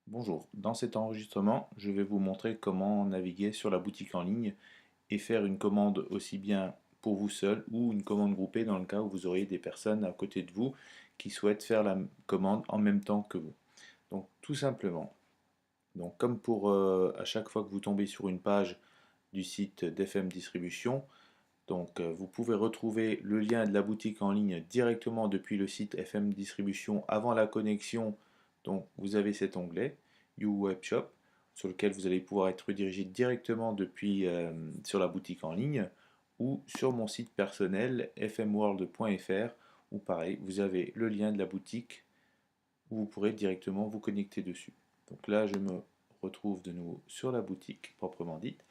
Bonjour, dans cet enregistrement, je vais vous montrer comment naviguer sur la boutique en ligne et faire une commande aussi bien pour vous seul ou une commande groupée dans le cas où vous auriez des personnes à côté de vous qui souhaitent faire la commande en même temps que vous. Donc tout simplement, comme pour à chaque fois que vous tombez sur une page du site d'FM Distribution, vous pouvez retrouver le lien de la boutique en ligne directement depuis le site FM Distribution avant la connexion. Donc vous avez cet onglet You Web Shop sur lequel vous allez pouvoir être redirigé directement depuis sur la boutique en ligne ou sur mon site personnel fmworld.fr où pareil vous avez le lien de la boutique où vous pourrez directement vous connecter dessus. Donc là je me retrouve de nouveau sur la boutique proprement dite.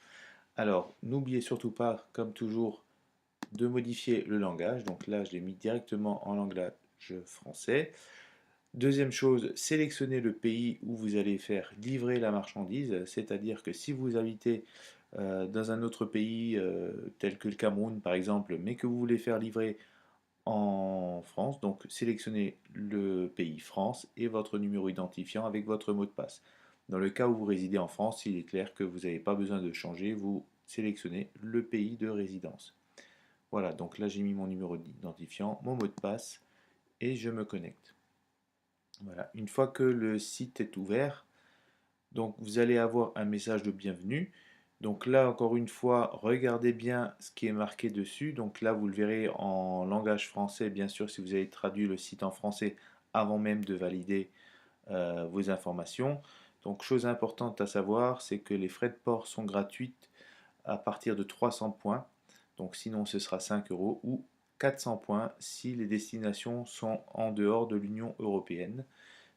Alors n'oubliez surtout pas, comme toujours, de modifier le langage. Donc là, je l'ai mis directement en langage français. Deuxième chose, sélectionnez le pays où vous allez faire livrer la marchandise, c'est-à-dire que si vous habitez dans un autre pays tel que le Cameroun par exemple, mais que vous voulez faire livrer en France, donc sélectionnez le pays France et votre numéro identifiant avec votre mot de passe. Dans le cas où vous résidez en France, il est clair que vous n'avez pas besoin de changer, vous sélectionnez le pays de résidence. Voilà, donc là j'ai mis mon numéro d'identifiant, mon mot de passe et je me connecte. Voilà, une fois que le site est ouvert, donc vous allez avoir un message de bienvenue. Donc là encore une fois, regardez bien ce qui est marqué dessus. Donc là vous le verrez en langage français, bien sûr, si vous avez traduit le site en français avant même de valider vos informations. Donc chose importante à savoir, c'est que les frais de port sont gratuits à partir de 300 points. Donc sinon ce sera 5 euros ou 400 points si les destinations sont en dehors de l'Union européenne,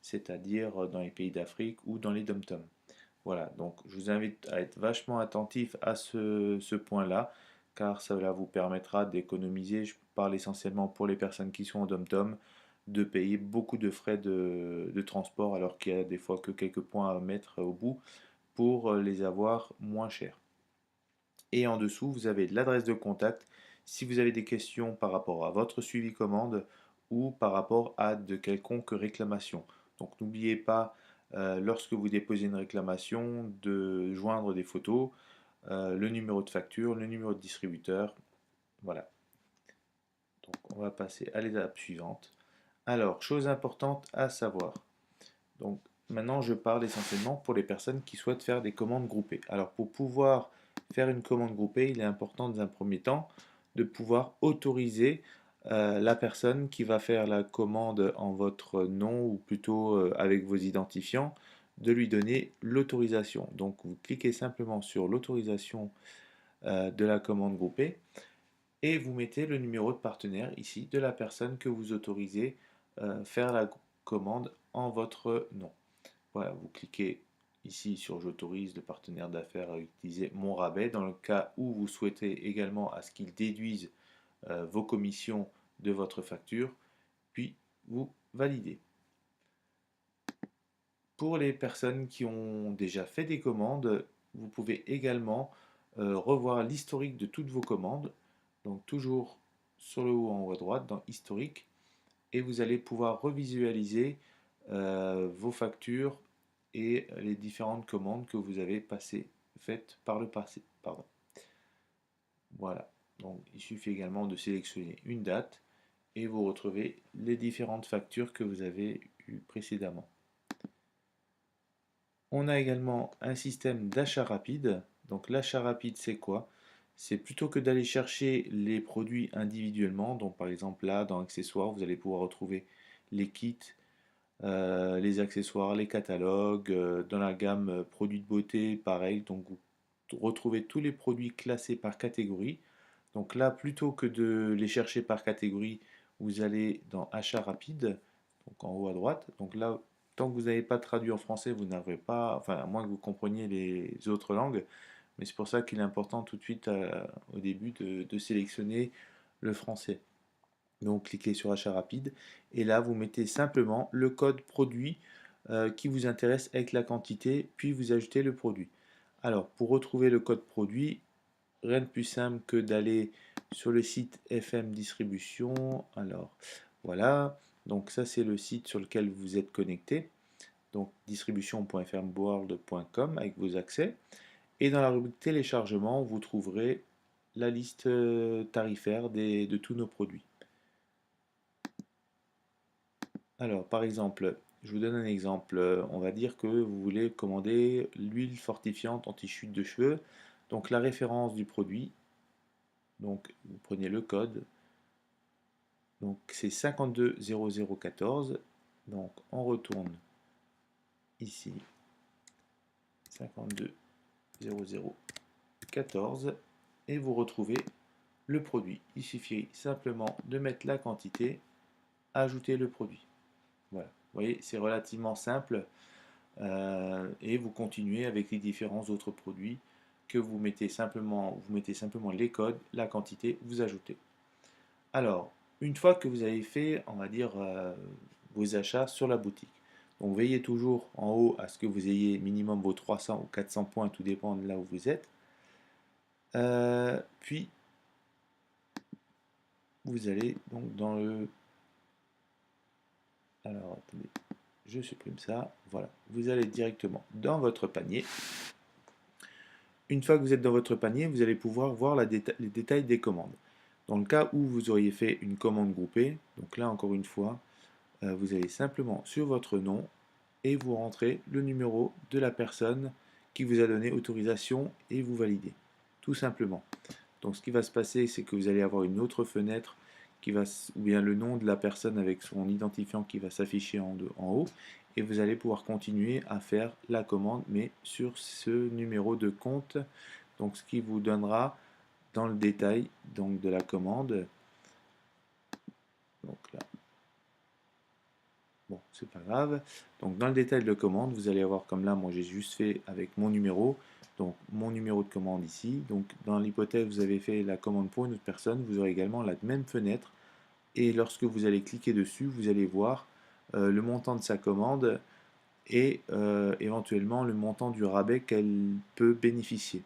c'est-à-dire dans les pays d'Afrique ou dans les dom-toms. Voilà, donc je vous invite à être vachement attentif à ce point-là, car cela vous permettra d'économiser, je parle essentiellement pour les personnes qui sont en dom-tom, de payer beaucoup de frais de transport alors qu'il y a des fois que quelques points à mettre au bout pour les avoir moins chers. Et en dessous, vous avez l'adresse de contact si vous avez des questions par rapport à votre suivi commande ou par rapport à de quelconques réclamations. Donc n'oubliez pas, lorsque vous déposez une réclamation, de joindre des photos, le numéro de facture, le numéro de distributeur. Voilà. Donc on va passer à l'étape suivante. Alors, chose importante à savoir. Donc maintenant, je parle essentiellement pour les personnes qui souhaitent faire des commandes groupées. Alors pour pouvoir faire une commande groupée, il est important dans un premier temps de pouvoir autoriser la personne qui va faire la commande en votre nom ou plutôt avec vos identifiants, de lui donner l'autorisation. Donc vous cliquez simplement sur l'autorisation de la commande groupée et vous mettez le numéro de partenaire ici de la personne que vous autorisez faire la commande en votre nom. Voilà, vous cliquez ici sur j'autorise le partenaire d'affaires à utiliser mon rabais dans le cas où vous souhaitez également à ce qu'il déduise vos commissions de votre facture, puis vous validez. Pour les personnes qui ont déjà fait des commandes, vous pouvez également revoir l'historique de toutes vos commandes, donc toujours sur le haut en haut à droite dans historique, et vous allez pouvoir revisualiser vos factures et les différentes commandes que vous avez faites par le passé. Pardon. Voilà. Donc il suffit également de sélectionner une date et vous retrouvez les différentes factures que vous avez eues précédemment. On a également un système d'achat rapide. Donc l'achat rapide, c'est quoi? C'est plutôt que d'aller chercher les produits individuellement, donc par exemple là, dans accessoires, vous allez pouvoir retrouver les kits, les accessoires, les catalogues, dans la gamme produits de beauté, pareil, donc vous retrouvez tous les produits classés par catégorie. Donc là, plutôt que de les chercher par catégorie, vous allez dans achat rapide, donc en haut à droite. Donc là, tant que vous n'avez pas traduit en français, vous n'avez pas, enfin à moins que vous compreniez les autres langues, mais c'est pour ça qu'il est important tout de suite au début de sélectionner le français. Donc cliquez sur achat rapide et là vous mettez simplement le code produit qui vous intéresse avec la quantité, puis vous ajoutez le produit. Alors pour retrouver le code produit, rien de plus simple que d'aller sur le site FM Distribution. Alors voilà, donc ça c'est le site sur lequel vous êtes connecté. donc distribution.fmworld.com avec vos accès. Et dans la rubrique téléchargement, vous trouverez la liste tarifaire de tous nos produits. Alors, par exemple, je vous donne un exemple. On va dire que vous voulez commander l'huile fortifiante anti-chute de cheveux. Donc, la référence du produit. Donc, vous prenez le code. Donc, c'est 520014. Donc, on retourne ici. 520014. Et vous retrouvez le produit. Il suffit simplement de mettre la quantité, ajouter le produit. Voilà. Vous voyez, c'est relativement simple. Et vous continuez avec les différents autres produits que vous mettez simplement les codes, la quantité, vous ajoutez. Alors, une fois que vous avez fait, on va dire, vos achats sur la boutique, donc veillez toujours en haut à ce que vous ayez minimum vos 300 ou 400 points, tout dépend de là où vous êtes. Puis, vous allez donc dans le... Alors, attendez, je supprime ça. Voilà, vous allez directement dans votre panier. Une fois que vous êtes dans votre panier, vous allez pouvoir voir les détails des commandes. Dans le cas où vous auriez fait une commande groupée, donc là encore une fois, vous allez simplement sur votre nom et vous rentrez le numéro de la personne qui vous a donné autorisation et vous validez. Tout simplement. Donc ce qui va se passer, c'est que vous allez avoir une autre fenêtre ou bien le nom de la personne avec son identifiant qui va s'afficher en haut, et vous allez pouvoir continuer à faire la commande, mais sur ce numéro de compte, donc ce qui vous donnera dans le détail donc de la commande. Donc là, bon, c'est pas grave. Donc dans le détail de la commande, vous allez avoir comme là, moi j'ai juste fait avec mon numéro, donc mon numéro de commande ici. Donc dans l'hypothèse vous avez fait la commande pour une autre personne, vous aurez également la même fenêtre. Et lorsque vous allez cliquer dessus, vous allez voir le montant de sa commande et éventuellement le montant du rabais qu'elle peut bénéficier.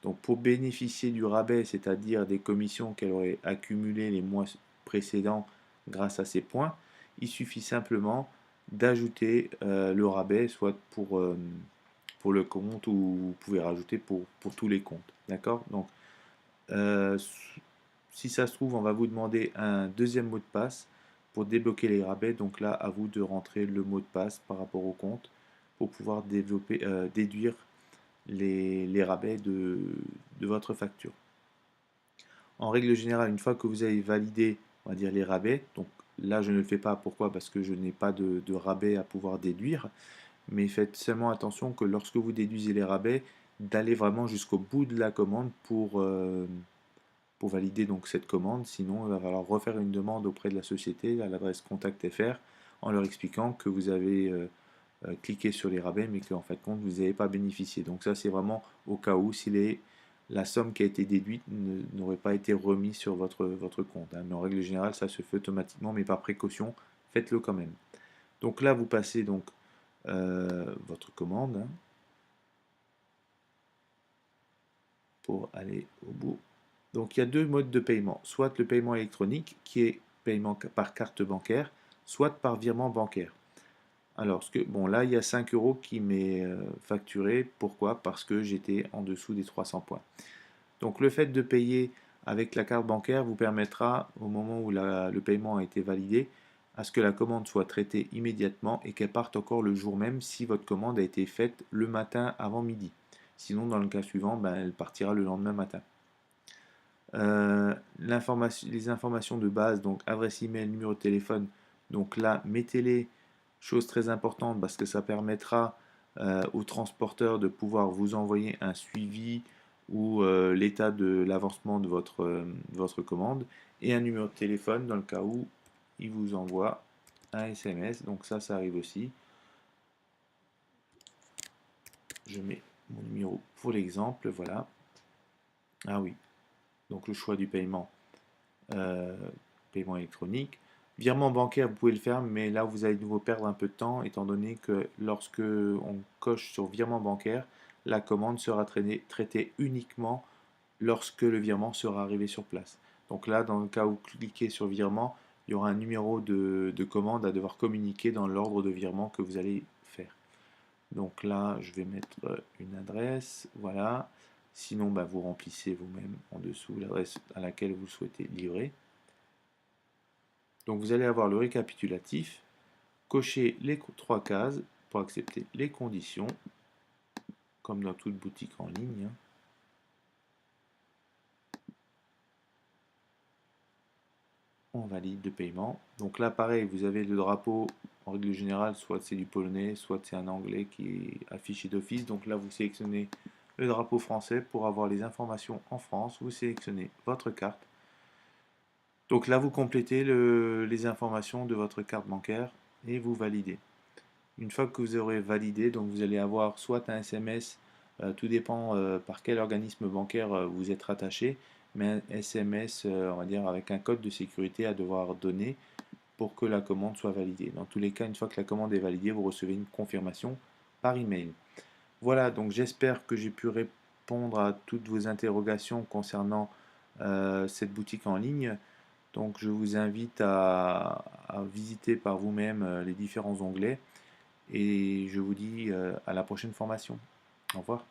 Donc pour bénéficier du rabais, c'est-à-dire des commissions qu'elle aurait accumulées les mois précédents grâce à ces points, il suffit simplement d'ajouter le rabais, soit pour le compte ou vous pouvez rajouter pour tous les comptes. D'accord. Donc euh, si ça se trouve, on va vous demander un deuxième mot de passe pour débloquer les rabais. Donc là, à vous de rentrer le mot de passe par rapport au compte pour pouvoir déduire les rabais de votre facture. En règle générale, une fois que vous avez validé, on va dire, les rabais, donc là je ne le fais pas, pourquoi? Parce que je n'ai pas de rabais à pouvoir déduire, mais faites seulement attention que lorsque vous déduisez les rabais, d'aller vraiment jusqu'au bout de la commande pour valider donc cette commande, sinon il va falloir refaire une demande auprès de la société à l'adresse contact FR en leur expliquant que vous avez cliqué sur les rabais mais qu'en fait compte vous n'avez pas bénéficié. Donc ça c'est vraiment au cas où si la somme qui a été déduite n'aurait pas été remise sur votre compte. Hein. Mais en règle générale ça se fait automatiquement mais par précaution faites-le quand même. Donc là vous passez donc votre commande hein, pour aller au bout. Donc il y a deux modes de paiement, soit le paiement électronique qui est paiement par carte bancaire, soit par virement bancaire. Alors, bon, là, il y a 5 euros qui m'est facturé. Pourquoi? Parce que j'étais en dessous des 300 points. Donc, le fait de payer avec la carte bancaire vous permettra, au moment où le paiement a été validé, à ce que la commande soit traitée immédiatement et qu'elle parte encore le jour même si votre commande a été faite le matin avant midi. Sinon, dans le cas suivant, ben, elle partira le lendemain matin. Les informations de base, donc adresse email, numéro de téléphone, donc là, mettez-les, chose très importante parce que ça permettra au transporteur de pouvoir vous envoyer un suivi ou l'état de l'avancement de votre commande et un numéro de téléphone dans le cas où il vous envoie un SMS. Donc ça arrive aussi. Je mets mon numéro pour l'exemple, voilà. Ah oui, donc le choix du paiement. Paiement électronique. Virement bancaire, vous pouvez le faire, mais là vous allez de nouveau perdre un peu de temps, étant donné que lorsque on coche sur virement bancaire, la commande sera traitée uniquement lorsque le virement sera arrivé sur place. Donc là, dans le cas où vous cliquez sur virement, il y aura un numéro de commande à devoir communiquer dans l'ordre de virement que vous allez faire. Donc là, je vais mettre une adresse, voilà. Sinon, bah, vous remplissez vous-même en dessous l'adresse à laquelle vous souhaitez livrer. Donc vous allez avoir le récapitulatif, cochez les 3 cases pour accepter les conditions, comme dans toute boutique en ligne. On valide le paiement. Donc là, pareil, vous avez le drapeau, en règle générale, soit c'est du polonais, soit c'est un anglais qui est affiché d'office. Donc là, vous sélectionnez le drapeau français pour avoir les informations en France. Vous sélectionnez votre carte. Donc là, vous complétez les informations de votre carte bancaire et vous validez. Une fois que vous aurez validé, donc vous allez avoir soit un SMS, tout dépend par quel organisme bancaire vous êtes rattaché, mais un SMS, on va dire, avec un code de sécurité à devoir donner pour que la commande soit validée. Dans tous les cas, une fois que la commande est validée, vous recevez une confirmation par email. Voilà, donc j'espère que j'ai pu répondre à toutes vos interrogations concernant cette boutique en ligne. Donc je vous invite à visiter par vous-même les différents onglets et je vous dis à la prochaine formation. Au revoir.